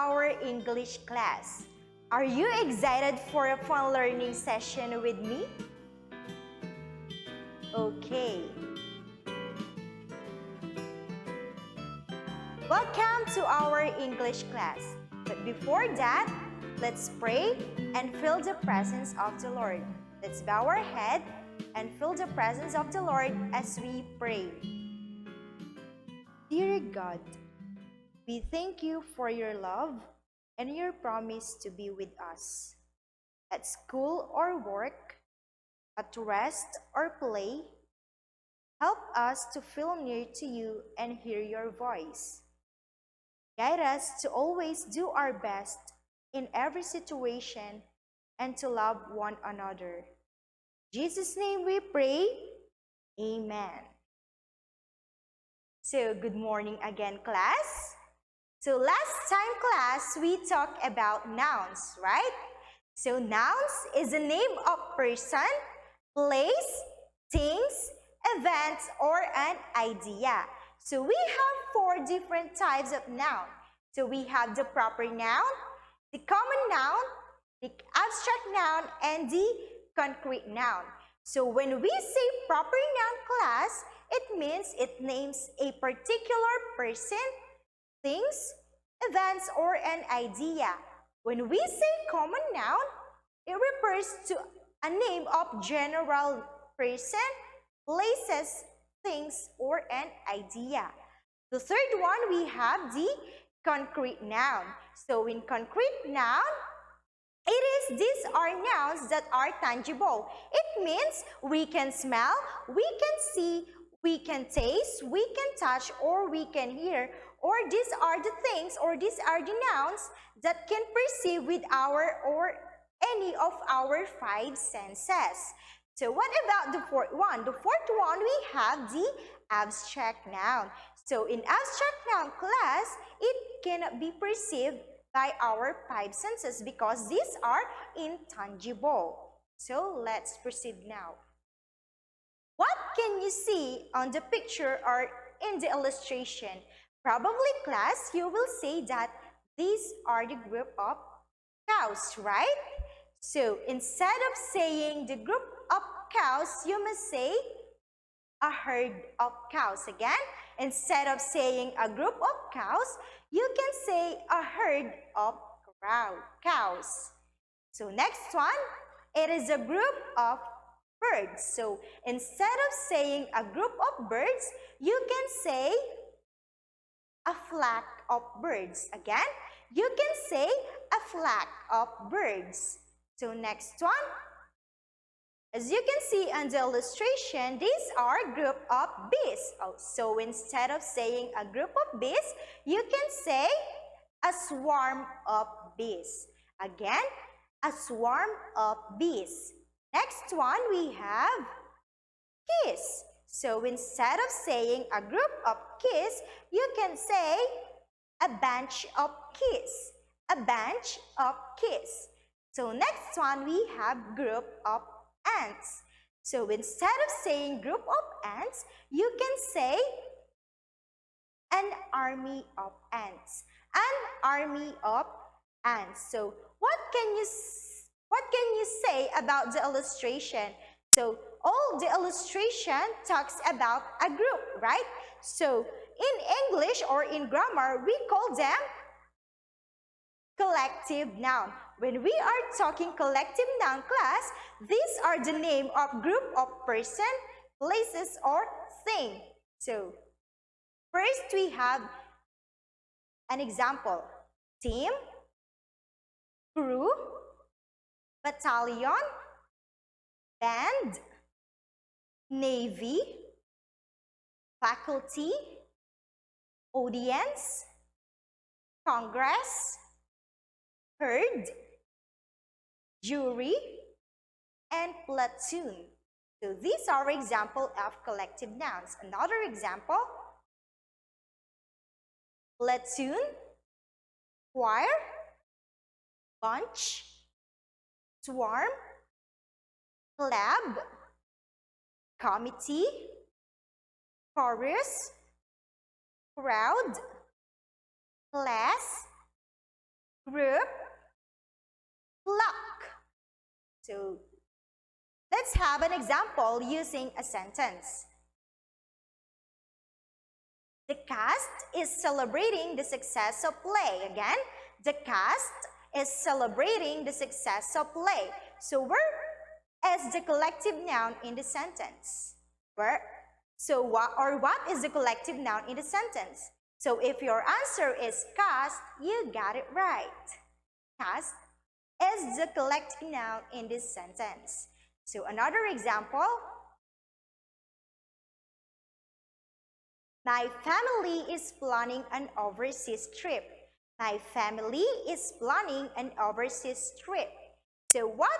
our English class. Are you excited for a fun learning session with me? Okay. Welcome to our English class. But before that, let's pray and feel the presence of the Lord. Let's bow our head and feel the presence of the Lord as we pray. Dear God, we thank you for your love and your promise to be with us. At school or work, at rest or play, help us to feel near to you and hear your voice. Guide us to always do our best in every situation and to love one another. In Jesus' name we pray. Amen. So, good morning again, class. So, last time, class, we talked about nouns, right? So, nouns is a name of person, place, things, events, or an idea. So, we have 4 different types of noun. So, we have the proper noun, the common noun, the abstract noun, and the concrete noun. So, when we say proper noun, class, it means it names a particular person, things, events, or an idea. When we say common noun, it refers to a name of general person, places, things, or an idea. The third one, we have the concrete noun. So in concrete noun, these are nouns that are tangible. It means we can smell, we can see, we can taste, we can touch, or we can hear, or these are the things, or these are the nouns that can perceive with our or any of our 5 senses. So what about the fourth one? The fourth one, we have the abstract noun. So in abstract noun, class, it cannot be perceived by our 5 senses because these are intangible. So let's proceed now. What can you see on the picture or in the illustration? Probably, class, you will say that these are the group of cows, right? So instead of saying the group of cows, you must say a herd of cows. Again, instead of saying a group of cows, you can say a herd of cows. So next one, it is a group of birds. So instead of saying a group of birds, you can say a flock of birds. Again, you can say a flock of birds. So next one, as you can see on the illustration, these are a group of bees. So instead of saying a group of bees, you can say a swarm of bees. Again, a swarm of bees. Next one, we have geese. So instead of saying a group of geese, you can say a bunch of geese. A bunch of geese. So next one, we have group of ants. So instead of saying group of ants, you can say an army of ants. An army of ants. So what can you say about the illustration? So all the illustration talks about a group, right? So in English or in grammar, we call them collective noun. When we are talking collective noun, class, these are the name of group of person, places, or thing. So first we have an example. Team, crew, battalion, band, navy, faculty, audience, congress, herd, jury, and platoon. So these are examples of collective nouns. Another example, platoon, choir, bunch, swarm, club, committee, chorus, crowd, class, group, flock. So let's have an example using a sentence. The cast is celebrating the success of play. Again, the cast is celebrating the success of play. So where is the collective noun in the sentence? Where? So what is the collective noun in the sentence? So if your answer is cast, you got it right. Cast is the collective noun in this sentence. So another example. My family is planning an overseas trip. My family is planning an overseas trip. So what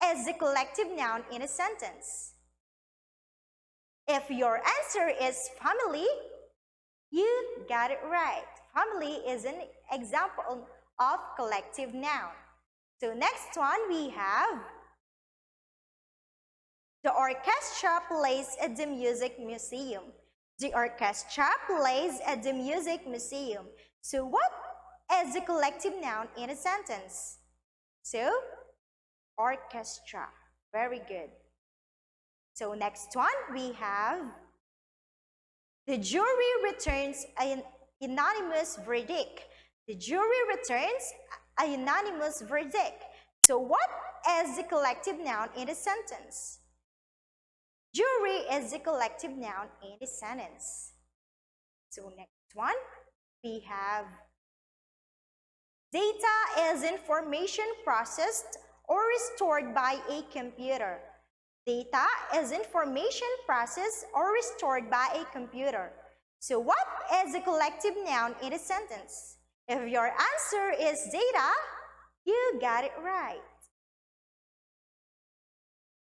is the collective noun in a sentence? If your answer is family, you got it right. Family is an example of collective noun. So next one we have the orchestra plays at the music museum. The orchestra plays at the music museum. So what is the collective noun in a sentence? So orchestra. Very good. So next one we have the jury returns an unanimous verdict. The jury returns a unanimous verdict. So what is the collective noun in the sentence? Jury is the collective noun in the sentence. So next one, we have data is information processed or stored by a computer. Data is information processed or stored by a computer. So what is the collective noun in a sentence? If your answer is data, you got it right.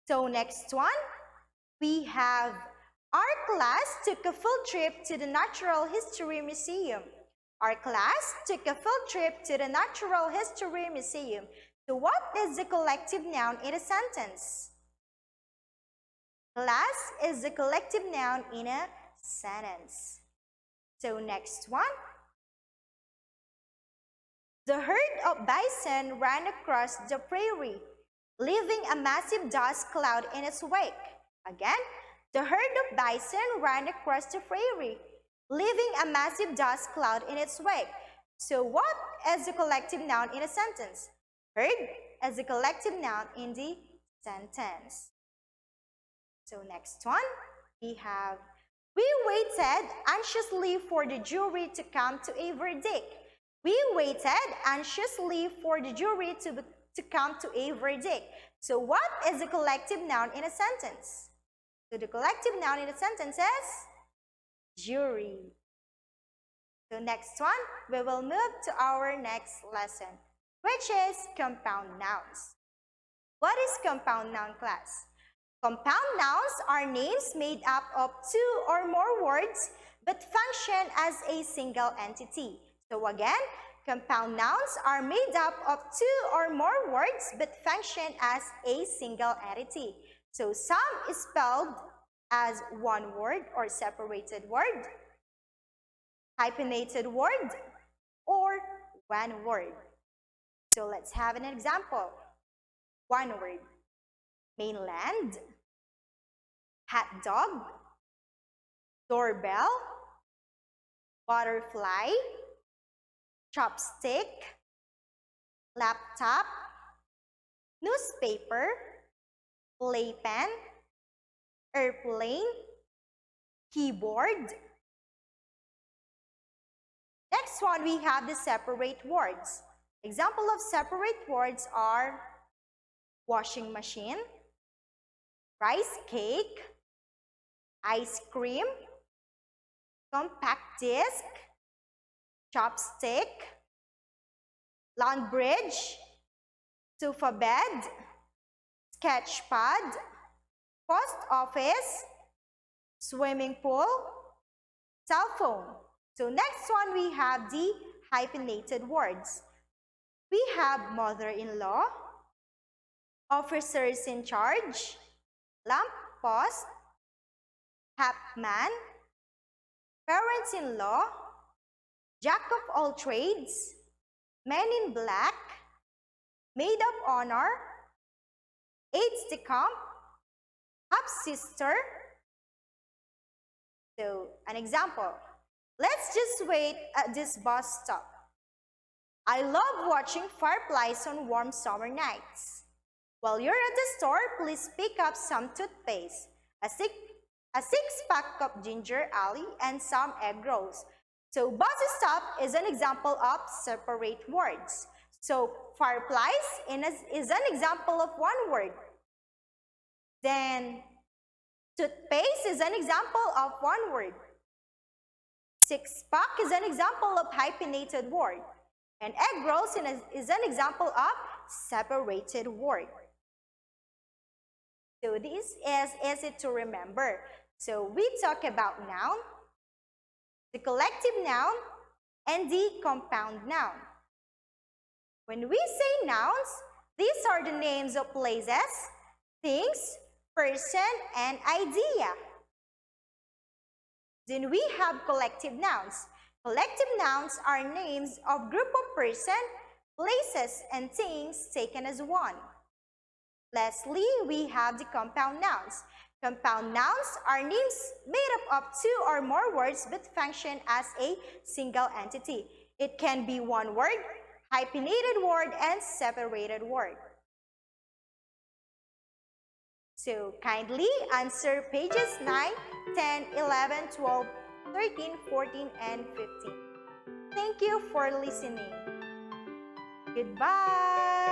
So next one, we have our class took a field trip to the Natural History Museum. Our class took a field trip to the Natural History Museum. So what is the collective noun in a sentence? Class is the collective noun in a sentence. So next one. The herd of bison ran across the prairie, leaving a massive dust cloud in its wake. Again, the herd of bison ran across the prairie, leaving a massive dust cloud in its wake. So what is the collective noun in a sentence? Herd is the collective noun in the sentence. So next one, we have, we waited anxiously for the jury to come to a verdict. We waited anxiously for the jury to come to a verdict. So what is the collective noun in a sentence? So the collective noun in a sentence is jury. So next one, we will move to our next lesson, which is compound nouns. What is compound noun, class? Compound nouns are names made up of two or more words but function as a single entity. So again, compound nouns are made up of two or more words but function as a single entity. So some is spelled as one word or separated word, hyphenated word, or one word. So let's have an example. One word. Mainland, hot dog, doorbell, butterfly, chopstick, laptop, newspaper, playpen, airplane, keyboard. Next one, we have the separate words. Example of separate words are washing machine, rice cake, ice cream, compact disc, chopstick, lawn bridge, sofa bed, sketch pad, post office, swimming pool, cell phone. So next one, we have the hyphenated words. We have mother-in-law, officers in charge, lamp post, hackman, parents-in-law, jack of all trades, Men in Black, Maid of Honor, Aides de Camp, Half-Sister. So, an example. Let's just wait at this bus stop. I love watching fireflies on warm summer nights. While you're at the store, please pick up some toothpaste, a six-pack of ginger ale, and some egg rolls. So, bus stop is an example of separate words. So, fireflies is an example of one word. Then, toothpaste is an example of one word. Six-pack is an example of hyphenated word. And egg rolls is an example of separated word. So this is easy to remember. So we talk about noun, the collective noun, and the compound noun. When we say nouns, these are the names of places, things, person, and idea. Then we have collective nouns. Collective nouns are names of group of person, places, and things taken as one. Lastly, we have the compound nouns. Compound nouns are names made up of two or more words but function as a single entity. It can be one word, hyphenated word, and separated word. So kindly answer pages 9, 10, 11, 12, 13, 14, and 15. Thank you for listening. Goodbye.